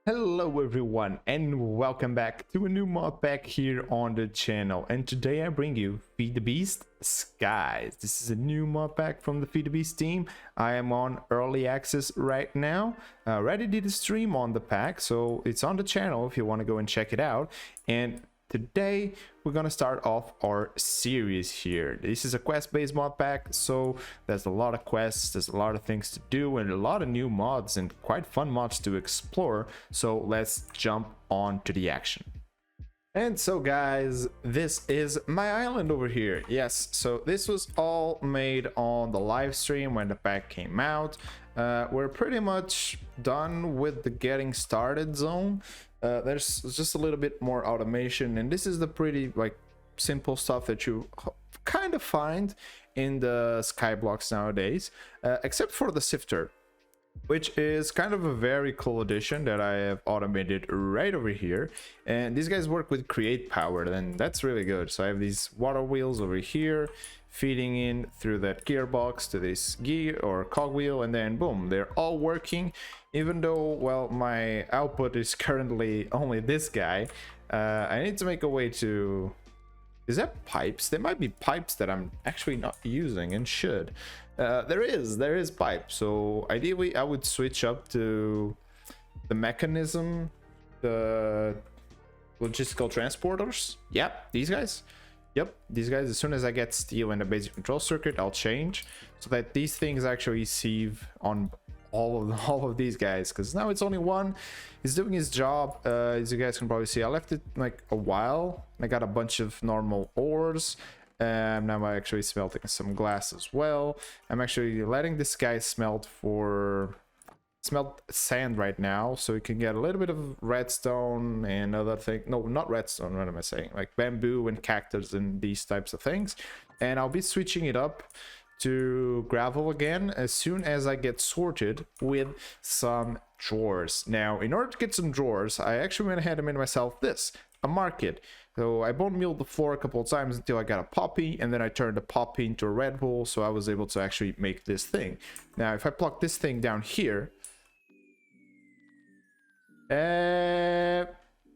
Hello everyone and welcome back to a new mod pack here on the channel, and today I bring you FTB Skies. This is a new mod pack from the FTB team. I am on early access right now. I already did a stream on the pack, so it's on the channel if you want to go and check it out. And today we're gonna start off our series here. This is a quest-based mod pack, so there's a lot of quests, there's a lot of things to do, and a lot of new mods and quite fun mods to explore. So let's jump on to the action. And so guys, this is my island over here. Yes, so this was all made on the live stream when the pack came out. We're pretty much done with the getting started zone. There's just a little bit more automation, and this is the pretty simple stuff that you kind of find in the Skyblocks nowadays, except for the sifter, which is kind of a very cool addition that I have automated right over here. And these guys work with create power, and that's really good. So I have these water wheels over here feeding in through that gearbox to this gear or cogwheel, and then boom, they're all working. Even though, well, my output is currently only this guy, I need to make a way to... Is that pipes? There might be pipes that I'm actually not using and should. There is pipe. So ideally I would switch up to the mechanism, the logistical transporters. Yep, these guys. Yep, these guys. As soon as I get steel and the basic control circuit, I'll change so that these things actually sieve on all of these guys, because now it's only one. He's doing his job. As you guys can probably see, I left it like a while. I got a bunch of normal ores. Now I'm actually smelting some glass as well. I'm actually letting this guy smelt sand right now, so we can get a little bit of redstone and other things. No, not redstone, what am I saying? Like bamboo and cactus and these types of things. And I'll be switching it up to gravel again as soon as I get sorted with some drawers. Now, in order to get some drawers, I actually went ahead and made myself a market. So I bone mealed the floor a couple of times until I got a poppy, and then I turned the poppy into a red wool, so I was able to actually make this thing. Now, if I pluck this thing down here,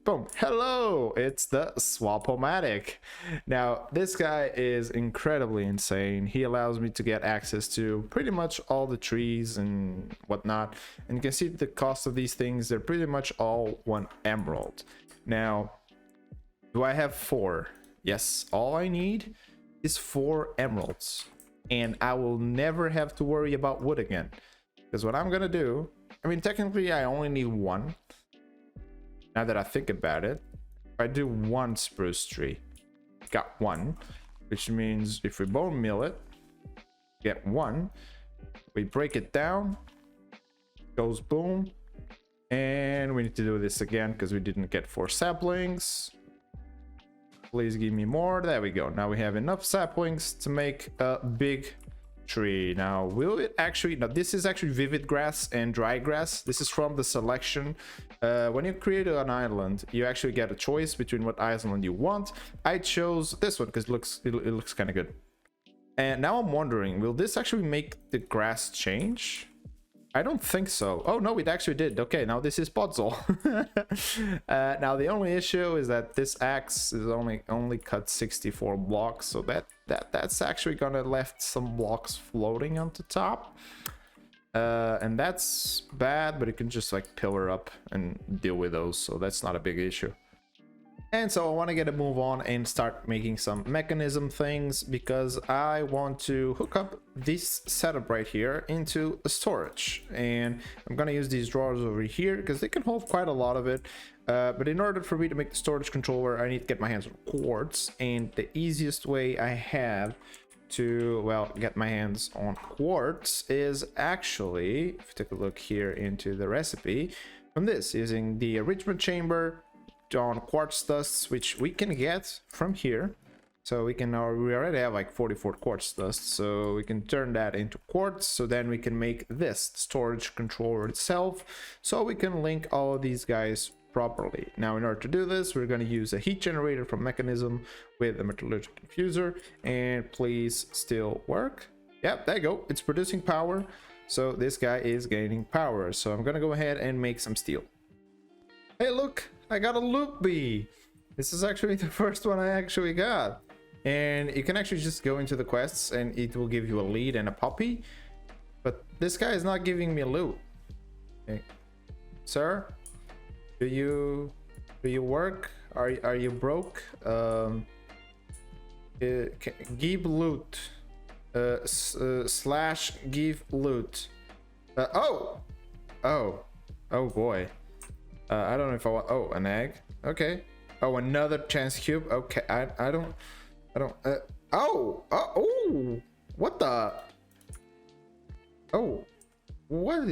boom, hello, it's the Swap-O-Matic. Now, this guy is incredibly insane. He allows me to get access to pretty much all the trees and whatnot. And you can see the cost of these things, they're pretty much all 1 emerald. Now, do I have 4? Yes, all I need is 4 emeralds. And I will never have to worry about wood again. Because what I'm gonna do, I mean, technically I only need 1. Now that I think about it, if I do 1 spruce tree, got 1, which means if we bone meal it, get 1, we break it down, goes boom, and we need to do this again because we didn't get 4 saplings. Please give me more. There we go. Now we have enough saplings to make a big tree. Now, will it actually... Now, this is actually vivid grass and dry grass. This is from the selection. When you create an island, you actually get a choice between what island you want. I chose this one because it looks kind of good. And now I'm wondering, will this actually make the grass change? I don't think so. Oh no, it actually did. Okay, now this is Podzol. Now the only issue is that this axe is only cut 64 blocks, so that's actually gonna left some blocks floating on the top. And that's bad, but it can just like pillar up and deal with those, so that's not a big issue. And so I want to get a move on and start making some mechanism things, because I want to hook up this setup right here into a storage. And I'm going to use these drawers over here because they can hold quite a lot of it. But in order for me to make the storage controller, I need to get my hands on quartz. And the easiest way I have to, well, get my hands on quartz is actually, if you take a look here into the recipe, from this, using the enrichment chamber on quartz dusts, which we can get from here. So we already have like 44 quartz dust, so we can turn that into quartz. So then we can make this storage controller itself, so we can link all of these guys properly. Now, in order to do this, we're going to use a heat generator from mechanism with a metallurgic infuser, and please still work. Yep, there you go, it's producing power. So this guy is gaining power, so I'm going to go ahead and make some steel. Hey, look, I got a loop bee. This is actually the first one I actually got. And you can actually just go into the quests and it will give you a lead and a puppy. But this guy is not giving me a loot. Okay. Sir, do you work? Are you broke? Give loot. Slash give loot. Oh boy. I don't know if I want. Oh, an egg. Okay. Oh, another chance cube. Okay. I don't. Oh. What the? Oh. What?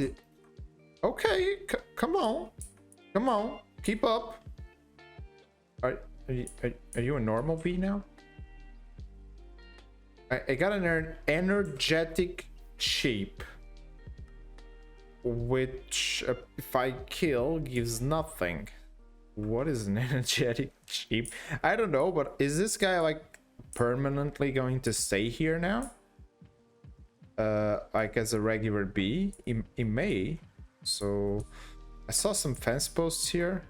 Okay. Come on. Keep up. Are you a normal bee now? I got an energetic sheep, which if I kill gives nothing. What is an energetic sheep? I don't know, but is this guy like permanently going to stay here now? Like as a regular bee? He may. So I saw some fence posts here.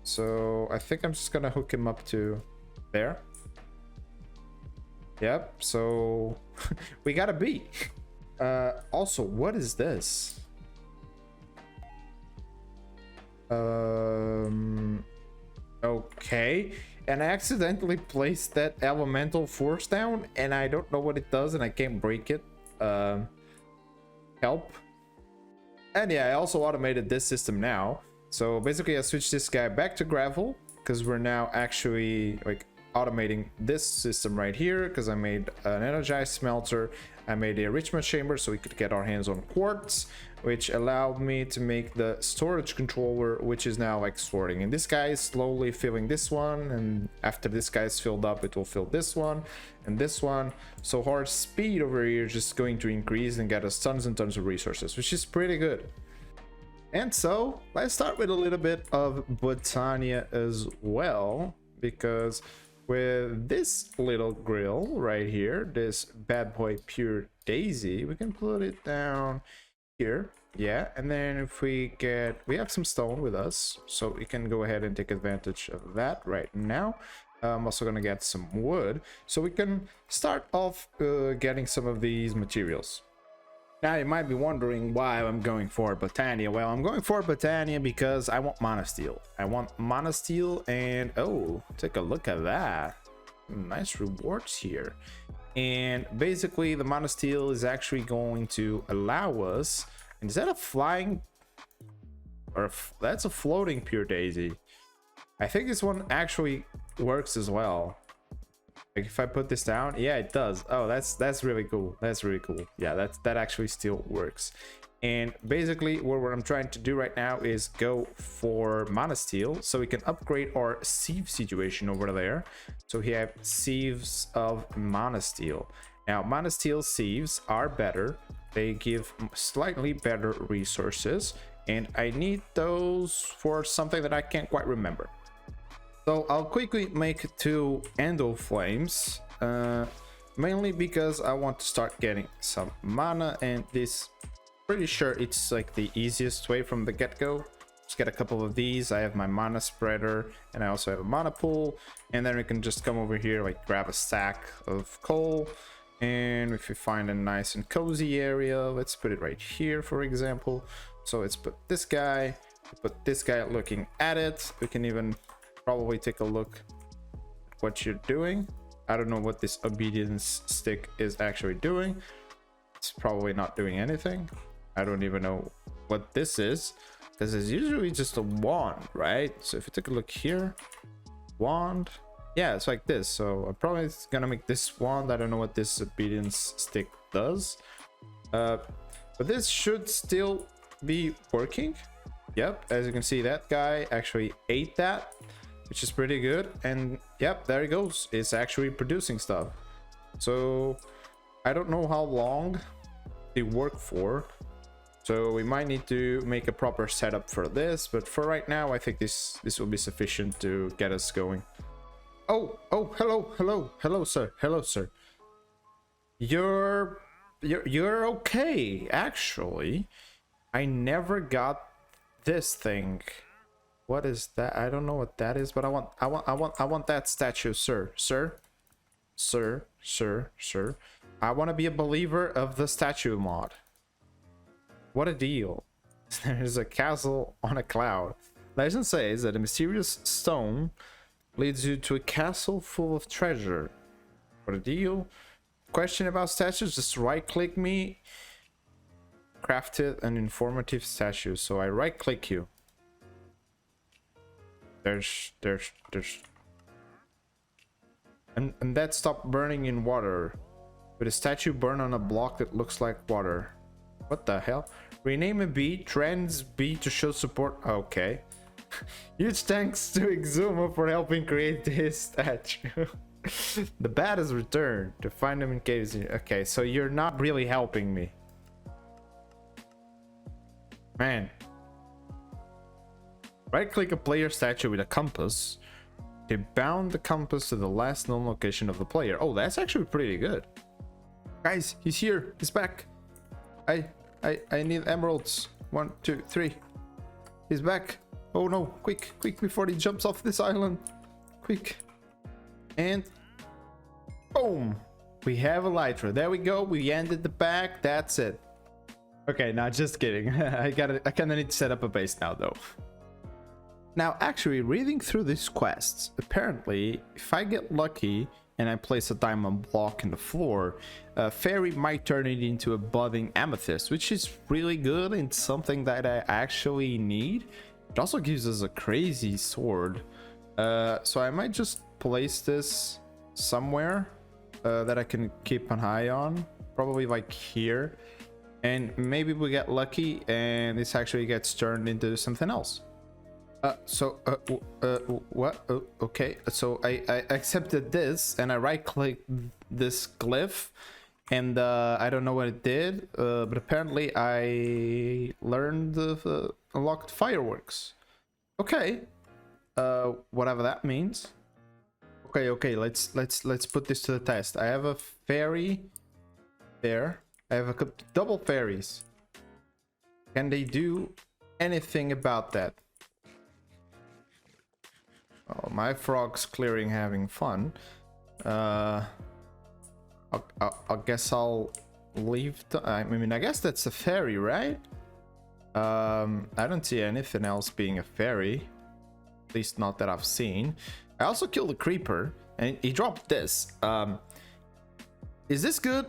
So I think I'm just gonna hook him up to there. Yep, so we got a bee. Also, what is this? Okay. And I accidentally placed that elemental force down and I don't know what it does and I can't break it. Help. And yeah, I also automated this system now. So basically I switched this guy back to gravel because we're now actually like automating this system right here because I made an energized smelter. I made a enrichment chamber so we could get our hands on quartz, which allowed me to make the storage controller, which is now like sorting. And this guy is slowly filling this one, and after this guy is filled up, it will fill this one and this one. So our speed over here is just going to increase and get us tons and tons of resources, which is pretty good. And so let's start with a little bit of Botania as well, because with this little grill right here, this bad boy pure daisy, we can put it down here. Yeah, and then if we have some stone with us, so we can go ahead and take advantage of that right now. I'm also gonna get some wood so we can start off getting some of these materials. Now you might be wondering why I'm going for Botania. Well, I'm going for Botania because I want monosteel. I want monosteel, and oh, take a look at that. Nice rewards here. And basically the monosteel is actually going to allow us, and is that a flying or that's a floating pure daisy? I think this one actually works as well. Like if I put this down, yeah, it does. Oh, that's really cool. That's really cool. Yeah, that actually still works. And basically what I'm trying to do right now is go for monosteel so we can upgrade our sieve situation over there. So we have sieves of monosteel. Now monosteel sieves are better. They give slightly better resources, and I need those for something that I can't quite remember. So I'll quickly make 2 endo flames, mainly because I want to start getting some mana, and this, pretty sure it's like the easiest way from the get-go. Just get a couple of these. I have my mana spreader, and I also have a mana pool, and then we can just come over here, like grab a stack of coal, and if we find a nice and cozy area, let's put it right here, for example. So let's put this guy looking at it. We can even probably take a look at what you're doing. I don't know what this obedience stick is actually doing. It's probably not doing anything. I don't even know what this is, because it's usually just a wand, right? So if you take a look here, wand, yeah, it's like this. So I'm probably gonna make this wand. I don't know what this obedience stick does, but this should still be working. Yep, as you can see, that guy actually ate that, which is pretty good. And yep, there it goes. It's actually producing stuff. So I don't know how long they work for, so we might need to make a proper setup for this, but for right now I think this will be sufficient to get us going. Oh, hello sir. You're okay. Actually, I never got this thing. What is that? I don't know what that is, but I want that statue, sir. I want to be a believer of the statue mod. What a deal. There's a castle on a cloud. Legend says that a mysterious stone leads you to a castle full of treasure. What a deal. Question about statues, just right click me. Crafted an informative statue. So I right click you. There's and that stopped burning in water. With a statue burn on a block that looks like water. What the hell? Rename a bee, trans bee to show support. Okay. Huge thanks to Exuma for helping create this statue. The bat has returned to find him in caves. Okay, so you're not really helping me. Man. Right click a player statue with a compass. They bound the compass to the last known location of the player. Oh, that's actually pretty good. Guys, he's here. He's back. I need emeralds. 1, 2, 3. He's back. Oh no, quick before he jumps off this island. Quick. And boom. We have a elytra. There we go. We ended the pack. That's it. Okay, now just kidding. I kinda need to set up a base now though. Now, actually, reading through these quests, apparently, if I get lucky and I place a diamond block in the floor, a fairy might turn it into a budding amethyst, which is really good and something that I actually need. It also gives us a crazy sword. So I might just place this somewhere that I can keep an eye on. Probably like here. And maybe we get lucky and this actually gets turned into something else. What? Okay, so I accepted this and I right clicked this glyph and I don't know what it did, but apparently I learned unlocked fireworks. Okay, whatever that means. Okay, let's put this to the test. I have a fairy there. I have a double fairies. Can they do anything about that? Oh, my frog's clearing, having fun. I guess I'll leave. I mean, I guess that's a fairy, right? I don't see anything else being a fairy, at least not that I've seen. I also killed a creeper, and he dropped this. Is this good?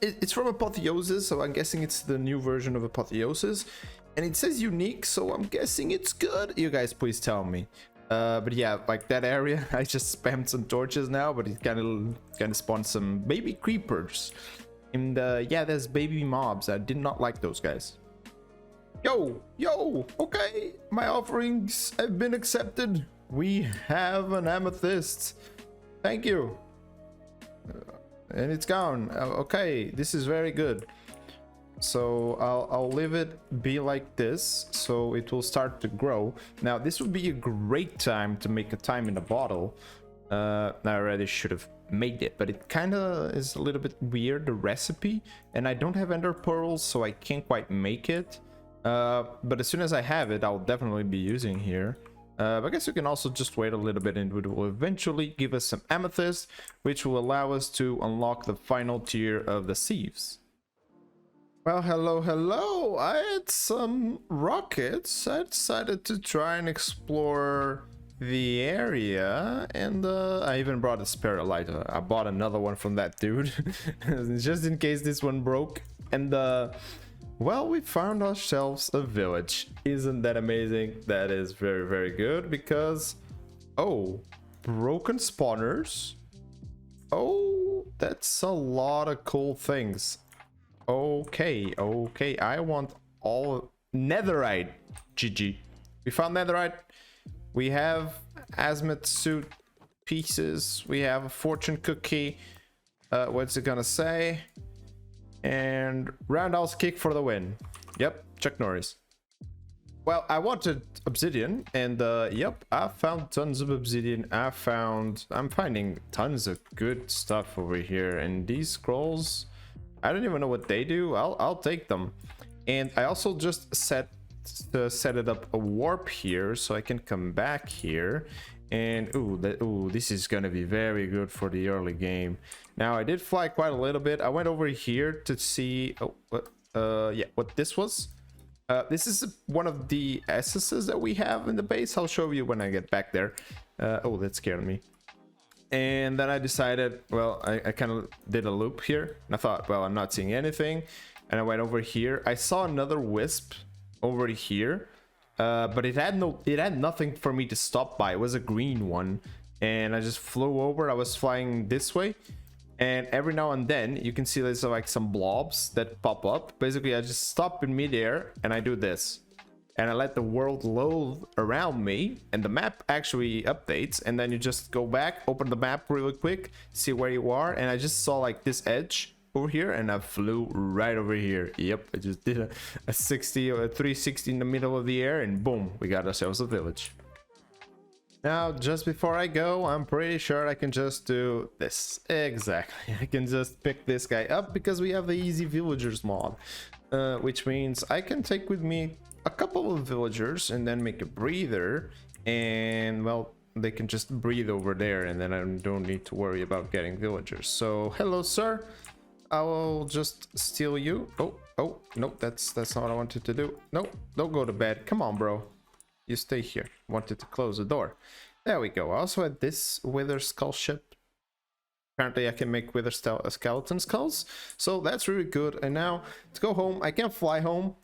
It's from Apotheosis, so I'm guessing it's the new version of Apotheosis, and it says unique, so I'm guessing it's good. You guys, please tell me. But yeah, like that area, I just spammed some torches now, but it kind of spawned some baby creepers. And yeah, there's baby mobs. I did not like those guys. Yo, okay, my offerings have been accepted. We have an amethyst. Thank you. And it's gone. Okay, this is very good. So I'll leave it be like this, so it will start to grow. Now this would be a great time to make a time in a bottle. I already should have made it, but it kind of is a little bit weird, the recipe, and I don't have ender pearls, so I can't quite make it. But as soon as I have it, I'll definitely be using here. But I guess you can also just wait a little bit and it will eventually give us some amethyst, which will allow us to unlock the final tier of the sieves. Well, hello. I had some rockets. I decided to try and explore the area, and I even brought a spare lighter. I bought another one from that dude, just in case this one broke. And well, we found ourselves a village. Isn't that amazing? That is very, very good because, oh, broken spawners. Oh, that's a lot of cool things. Okay, I want all netherite. GG. We found netherite. We have azimuth suit pieces. We have a fortune cookie. What's it gonna say? And roundhouse kick for the win. Yep, Chuck Norris. Well, I wanted obsidian, and yep, I found tons of obsidian. I'm finding tons of good stuff over here, and these scrolls, I don't even know what they do. I'll take them. And I also just set set it up a warp here so I can come back here. And this is gonna be very good for the early game. Now I did fly quite a little bit. I went over here to see what this was. This is one of the SSs that we have in the base. I'll show you when I get back there. That scared me. And then I decided, well, I kind of did a loop here. And I thought, well, I'm not seeing anything. And I went over here. I saw another wisp over here. But it had nothing for me to stop by. It was a green one. And I just flew over. I was flying this way. And every now and then you can see there's like some blobs that pop up. Basically, I just stop in midair and I do this. And I let the world load around me, and the map actually updates, and then you just go back, open the map really quick, see where you are, and I just saw like this edge over here, and I flew right over here. Yep, I just did a 60 or a 360 in the middle of the air, and boom, we got ourselves a village. Now, just before I go, I'm pretty sure I can just do this. Exactly, I can just pick this guy up because we have the easy villagers mod, which means I can take with me a couple of villagers and then make a breather, and well, they can just breathe over there, and then I don't need to worry about getting villagers. So hello, sir, I will just steal you. Oh no, that's not what I wanted to do. No, don't go to bed. Come on, bro, you stay here. Wanted to close the door. There we go. I also had this wither skull ship. Apparently I can make wither skeleton skulls, so that's really good. And now to go home, I can fly home.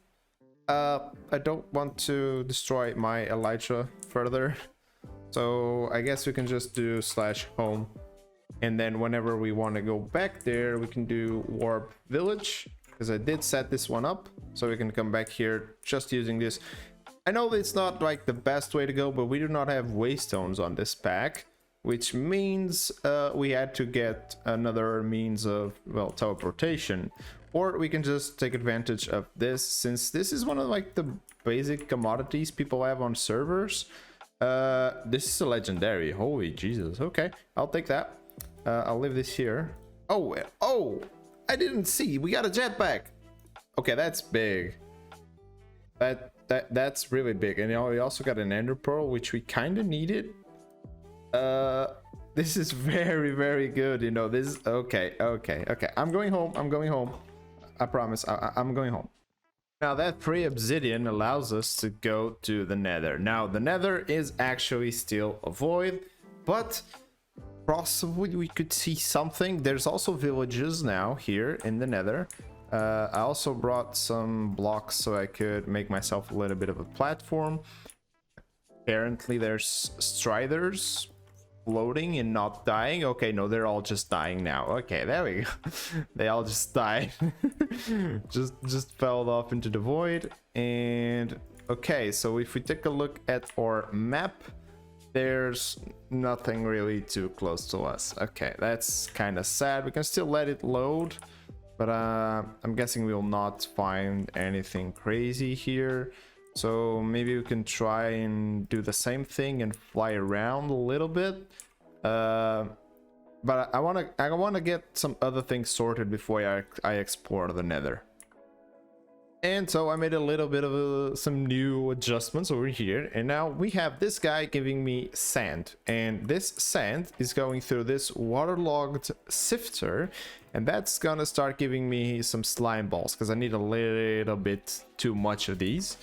I don't want to destroy my Elytra further, so I guess we can just do /home, and then whenever we want to go back there, we can do warp village, because I did set this one up, so we can come back here just using this. I know it's not like the best way to go, but we do not have waystones on this pack, which means we had to get another means of, well, teleportation. Or we can just take advantage of this, since this is one of like the basic commodities people have on servers. This is a legendary. Holy Jesus. Okay, I'll take that. I'll leave this here. Oh, I didn't see. We got a jetpack. Okay, that's big. That's really big. And we also got an ender pearl, which we kind of needed. This is very, very good. You know, this is okay. I'm going home. I promise, I'm going home. Now that free obsidian allows us to go to the Nether. Now the Nether is actually still a void, but possibly we could see something. There's also villages now here in the Nether. I also brought some blocks so I could make myself a little bit of a platform. Apparently there's striders floating and not dying. Okay, no, they're all just dying now. Okay, there we go. They all just died. just fell off into the void. And okay, so if we take a look at our map, there's nothing really too close to us. Okay, that's kind of sad. We can still let it load, but I'm guessing we will not find anything crazy here. So maybe we can try and do the same thing and fly around a little bit. But I wanna get some other things sorted before I explore the Nether. And so I made a little bit of some new adjustments over here, and now we have this guy giving me sand, and this sand is going through this waterlogged sifter, and that's gonna start giving me some slime balls because I need a little bit too much of these.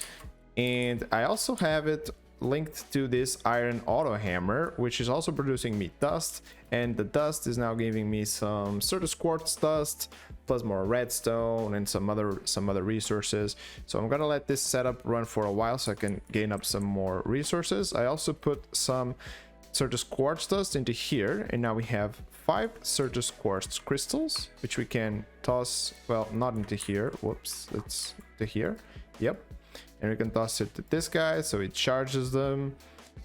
And I also have it linked to this iron auto hammer, which is also producing me dust, and the dust is now giving me some Certus quartz dust plus more redstone and some other resources. So I'm gonna let this setup run for a while so I can gain up some more resources. I also put some Certus quartz dust into here, and now we have 5 Certus quartz crystals, which we can toss, well, not into here, whoops, it's to here, yep. And we can toss it to this guy so it charges them,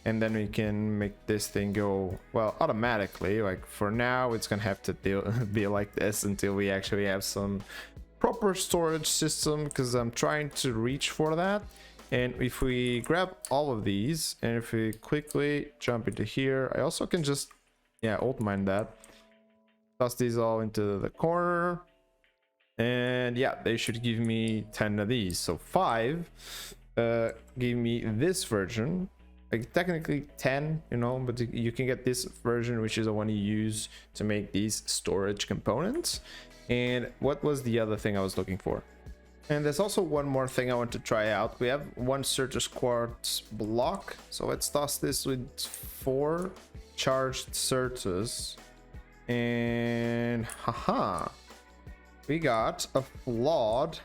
and then we can make this thing go, well, automatically. Like for now it's gonna have to be like this until we actually have some proper storage system, because I'm trying to reach for that. And if we grab all of these and if we quickly jump into here, I also can just, yeah, alt mine that, toss these all into the corner. And yeah, they should give me 10 of these, so 5. gave me this version, like technically 10, you know, but you can get this version, which is the one you use to make these storage components. And what was the other thing I was looking for? And there's also one more thing I want to try out. We have one Certus quartz block, so let's toss this with 4 charged Certus, and haha, we got a flawed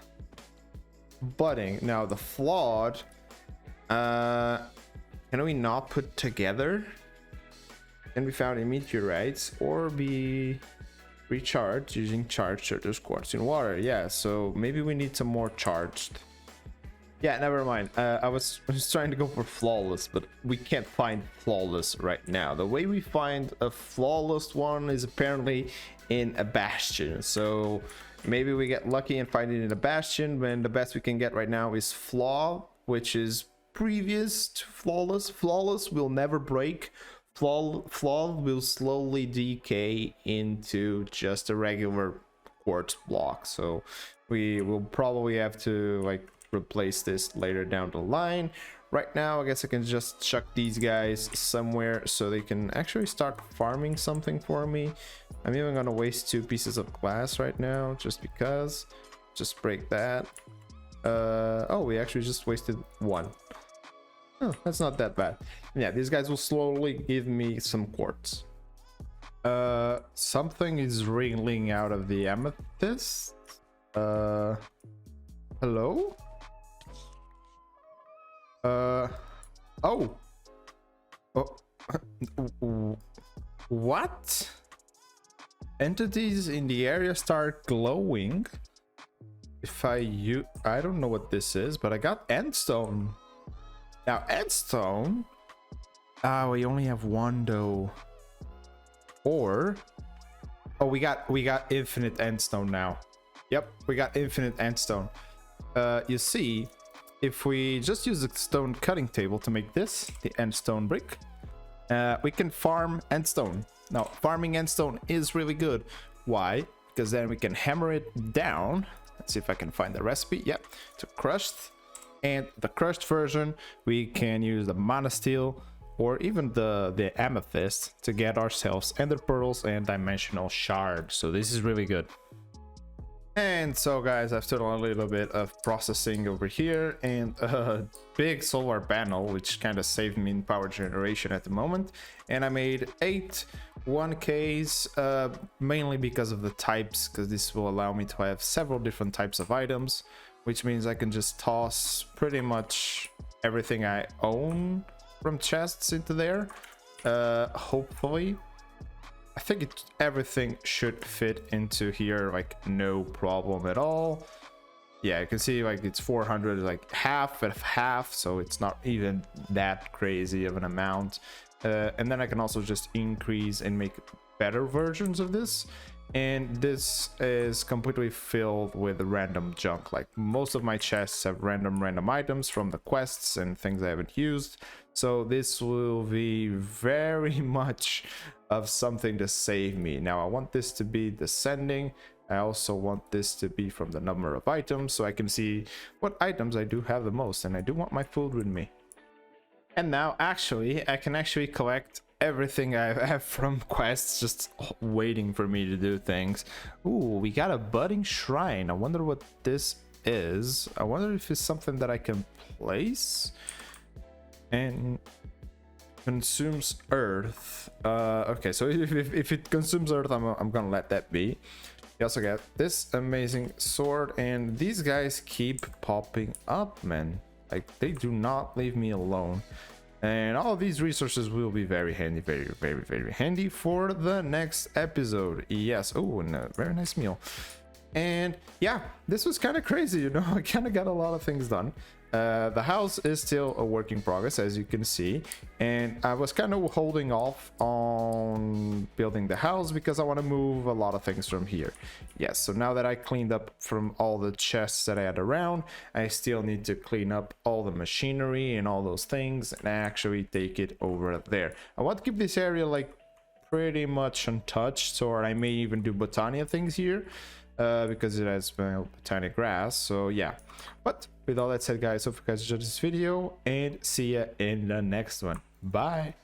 budding. Now the flawed, can we not put together? Can be found in meteorites or be recharged using charged Certus quartz in water. Yeah, so maybe we need some more charged. Yeah, never mind. I was trying to go for flawless, but we can't find flawless right now. The way we find a flawless one is apparently in a bastion. So maybe we get lucky and find it in a bastion, when the best we can get right now is flaw, which is previous to flawless. Flawless will never break. Flaw will slowly decay into just a regular quartz block. So we will probably have to like replace this later down the line. Right now I guess I can just chuck these guys somewhere so they can actually start farming something for me. I'm even gonna waste 2 pieces of glass right now just because. Just break that. Oh, we actually just wasted 1. Oh, that's not that bad. Yeah, these guys will slowly give me some quartz. Something is wriggling out of the amethyst. Hello? Oh. What? Entities in the area start glowing. If I don't know what this is, but I got endstone. Now endstone, we only have 1 though. Or we got infinite endstone now. Yep, we got infinite endstone. You see, if we just use the stone cutting table to make this the endstone brick, we can farm endstone. Now farming endstone is really good. Why? Because then we can hammer it down. Let's see if I can find the recipe. Yep, to crushed. And the crushed version, we can use the mana steel or even the amethyst to get ourselves ender pearls and dimensional shards. So this is really good. And so guys, I've done a little bit of processing over here and a big solar panel, which kind of saved me in power generation at the moment. And I made 8 1Ks, mainly because of the types, because this will allow me to have several different types of items, which means I can just toss pretty much everything I own from chests into there. Hopefully. I think everything should fit into here, like no problem at all. Yeah, you can see like it's 400, like half of half, so it's not even that crazy of an amount. And then I can also just increase and make better versions of this. And this is completely filled with random junk. Like most of my chests have random items from the quests and things I haven't used. So this will be very much of something to save me. Now I want this to be descending. I also want this to be from the number of items, so I can see what items I do have the most, and I do want my food with me. And now actually I can actually collect everything I have from quests, just waiting for me to do things. Ooh, we got a budding shrine. I wonder what this is. I wonder if it's something that I can place. And consumes earth. Okay, so if it consumes earth, I'm gonna let that be. We also got this amazing sword, and these guys keep popping up, man. Like they do not leave me alone. And all of these resources will be very handy, very handy for the next episode. Yes. Oh, and a very nice meal. And yeah, this was kind of crazy, you know. I kind of got a lot of things done. The house is still a work in progress, as you can see, and I was kind of holding off on building the house because I want to move a lot of things from here. Yes, so now that I cleaned up from all the chests that I had around, I still need to clean up all the machinery and all those things and actually take it over there. I want to keep this area like pretty much untouched, so I may even do Botania things here. because it has tiny grass. So yeah, but with all that said, guys, hope you guys enjoyed this video and see ya in the next one. Bye.